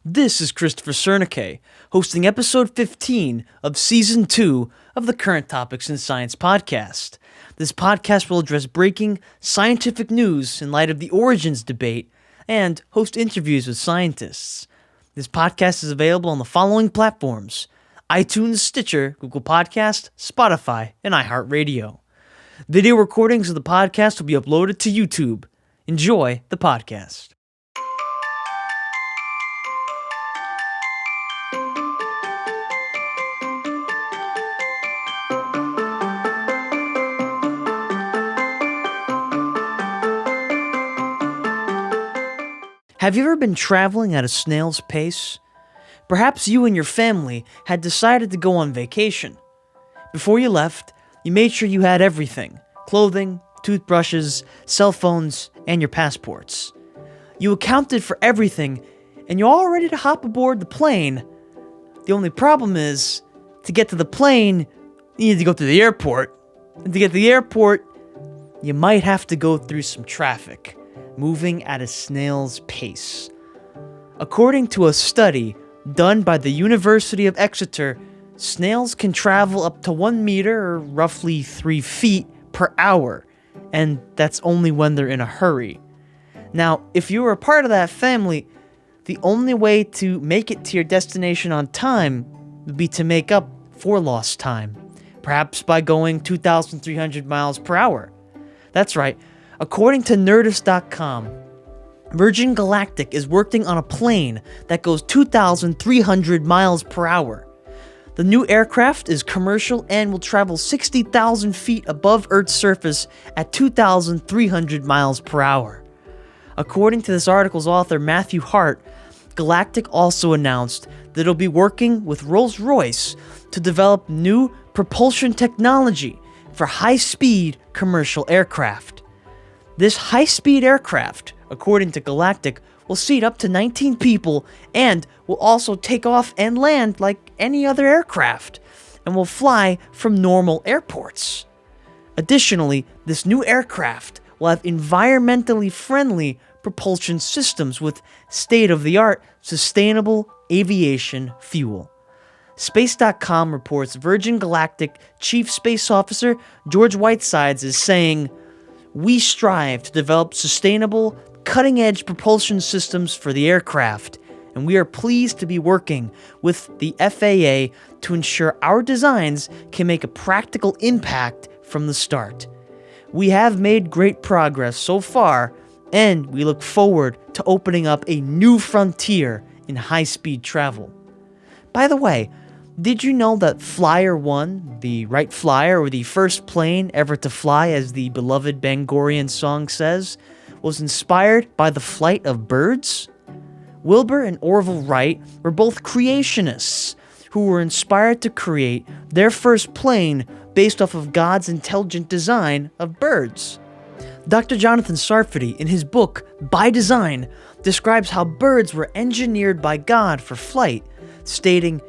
This is Christopher Sernaque, hosting episode 15 of season 2 of the Current Topics in Science podcast. This podcast will address breaking scientific news in light of the origins debate and host interviews with scientists. This podcast is available on the following platforms: iTunes, Stitcher, Google Podcast, Spotify, and iHeartRadio. Video recordings of the podcast will be uploaded to YouTube. Enjoy the podcast. Have you ever been traveling at a snail's pace? Perhaps you and your family had decided to go on vacation. Before you left, you made sure you had everything: clothing, toothbrushes, cell phones, and your passports. You accounted for everything, and you're all ready to hop aboard the plane. The only problem is, to get to the plane, you need to go to the airport. And to get to the airport, you might have to go through some traffic, moving at a snail's pace. According to a study done by the University of Exeter, snails can travel up to 1 meter, or roughly 3 feet, per hour, and that's only when they're in a hurry. Now, if you were a part of that family, the only way to make it to your destination on time would be to make up for lost time, perhaps by going 2,300 miles per hour. That's right. According to Nerdist.com, Virgin Galactic is working on a plane that goes 2,300 miles per hour. The new aircraft is commercial and will travel 60,000 feet above Earth's surface at 2,300 miles per hour. According to this article's author, Matthew Hart, Galactic also announced that it'll be working with Rolls-Royce to develop new propulsion technology for high-speed commercial aircraft. This high-speed aircraft, according to Galactic, will seat up to 19 people and will also take off and land like any other aircraft, and will fly from normal airports. Additionally, this new aircraft will have environmentally friendly propulsion systems with state-of-the-art sustainable aviation fuel. Space.com reports Virgin Galactic Chief Space Officer George Whitesides is saying, "We strive to develop sustainable, cutting-edge propulsion systems for the aircraft, and we are pleased to be working with the FAA to ensure our designs can make a practical impact from the start. We have made great progress so far, and we look forward to opening up a new frontier in high-speed travel." By the way, did you know that Flyer 1, the Wright Flyer, or the first plane ever to fly, as the beloved Bangorian song says, was inspired by the flight of birds? Wilbur and Orville Wright were both creationists who were inspired to create their first plane based off of God's intelligent design of birds. Dr. Jonathan Sarfati, in his book By Design, describes how birds were engineered by God for flight, stating,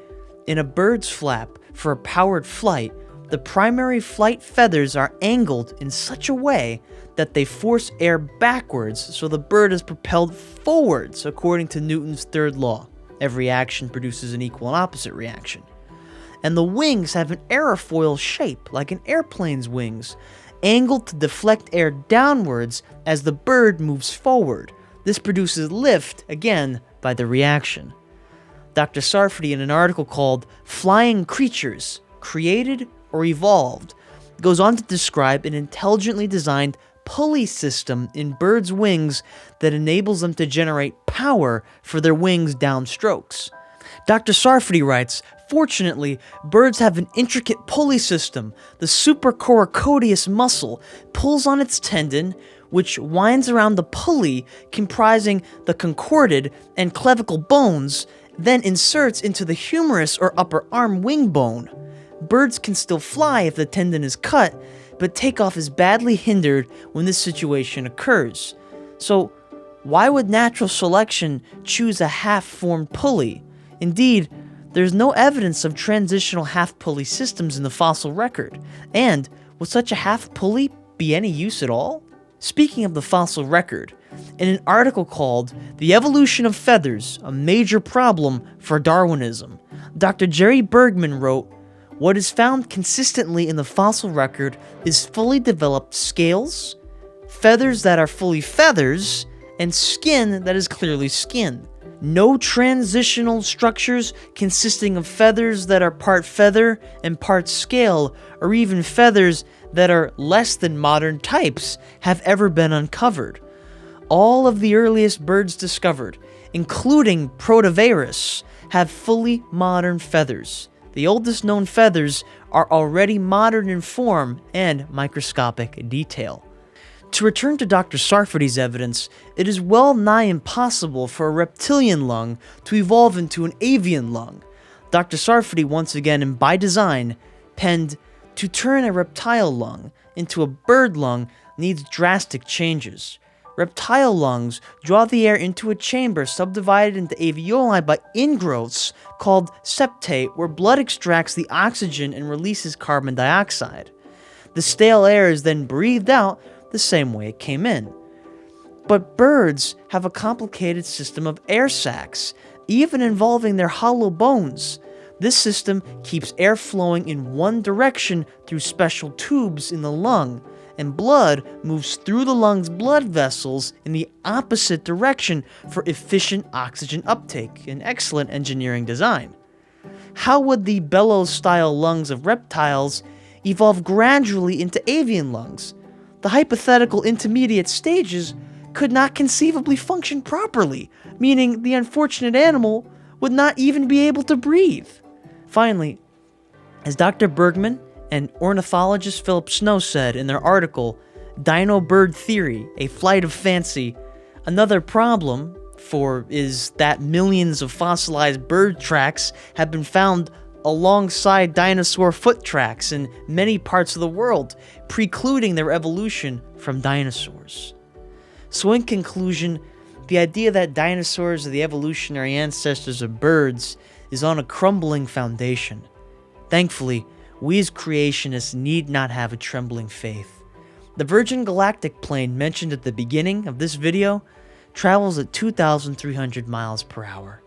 "In a bird's flap for a powered flight, the primary flight feathers are angled in such a way that they force air backwards, so the bird is propelled forwards according to Newton's third law. Every action produces an equal and opposite reaction. And the wings have an aerofoil shape, like an airplane's wings, angled to deflect air downwards as the bird moves forward. This produces lift, again, by the reaction." Dr. Sarfati, in an article called "Flying Creatures, Created or Evolved," goes on to describe an intelligently designed pulley system in birds' wings that enables them to generate power for their wings downstrokes. Dr. Sarfati writes, "Fortunately, birds have an intricate pulley system. The supracoracoideus muscle pulls on its tendon, which winds around the pulley comprising the concorded and clavicle bones, then inserts into the humerus or upper arm wing bone. Birds can still fly if the tendon is cut, but takeoff is badly hindered when this situation occurs. So, why would natural selection choose a half-formed pulley? Indeed, there's no evidence of transitional half-pulley systems in the fossil record, and would such a half-pulley be any use at all?" Speaking of the fossil record, in an article called The Evolution of Feathers, a Major Problem for Darwinism. Dr. Jerry Bergman wrote, "What is found consistently in the fossil record is fully developed scales, feathers that are fully feathers, and skin that is clearly skin. No transitional structures consisting of feathers that are part feather and part scale, or even feathers that are less than modern types, have ever been uncovered. All of the earliest birds discovered, including Protovirus, have fully modern feathers. The oldest known feathers are already modern in form and microscopic detail." To return to Dr. Sarfati's evidence, it is well nigh impossible for a reptilian lung to evolve into an avian lung. Dr. Sarfati once again, and by design, penned, "To turn a reptile lung into a bird lung needs drastic changes. Reptile lungs draw the air into a chamber subdivided into alveoli by ingrowths called septate, where blood extracts the oxygen and releases carbon dioxide. The stale air is then breathed out the same way it came in. But birds have a complicated system of air sacs, even involving their hollow bones. This system keeps air flowing in one direction through special tubes in the lung, and blood moves through the lung's blood vessels in the opposite direction for efficient oxygen uptake, an excellent engineering design. How would the bellows-style lungs of reptiles evolve gradually into avian lungs? The hypothetical intermediate stages could not conceivably function properly, meaning the unfortunate animal would not even be able to breathe." Finally, as Dr. Bergman and ornithologist Philip Snow said in their article, "Dino Bird Theory, A Flight of Fancy," another problem is that millions of fossilized bird tracks have been found alongside dinosaur foot tracks in many parts of the world, precluding their evolution from dinosaurs. So in conclusion, the idea that dinosaurs are the evolutionary ancestors of birds is on a crumbling foundation. Thankfully, we as creationists need not have a trembling faith. The Virgin Galactic plane mentioned at the beginning of this video travels at 2,300 miles per hour.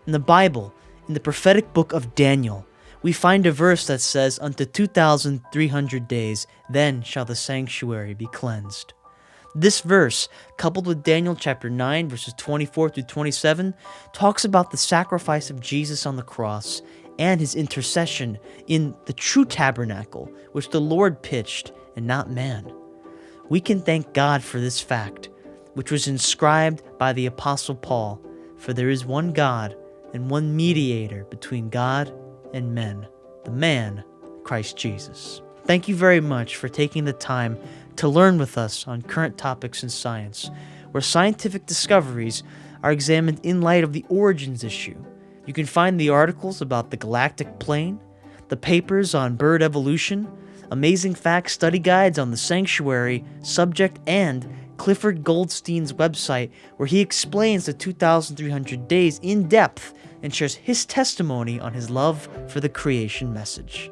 In the Bible, in the prophetic book of Daniel, we find a verse that says, "Unto 2,300 days, then shall the sanctuary be cleansed." This verse, coupled with Daniel chapter 9, verses 24 through 27, talks about the sacrifice of Jesus on the cross and his intercession in the true tabernacle, which the Lord pitched and not man. We can thank God for this fact, which was inscribed by the Apostle Paul, "For there is one God and one mediator between God and men, the man, Christ Jesus." Thank you very much for taking the time to learn with us on current topics in science, where scientific discoveries are examined in light of the origins issue. You can find the articles about the galactic plane, the papers on bird evolution, amazing fact study guides on the sanctuary subject, and Clifford Goldstein's website, where he explains the 2,300 days in depth and shares his testimony on his love for the creation message.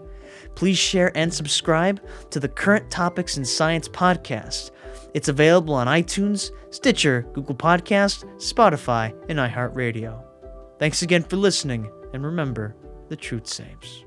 Please share and subscribe to the Current Topics in Science podcast. It's available on iTunes, Stitcher, Google Podcasts, Spotify, and iHeartRadio. Thanks again for listening, and remember, the truth saves.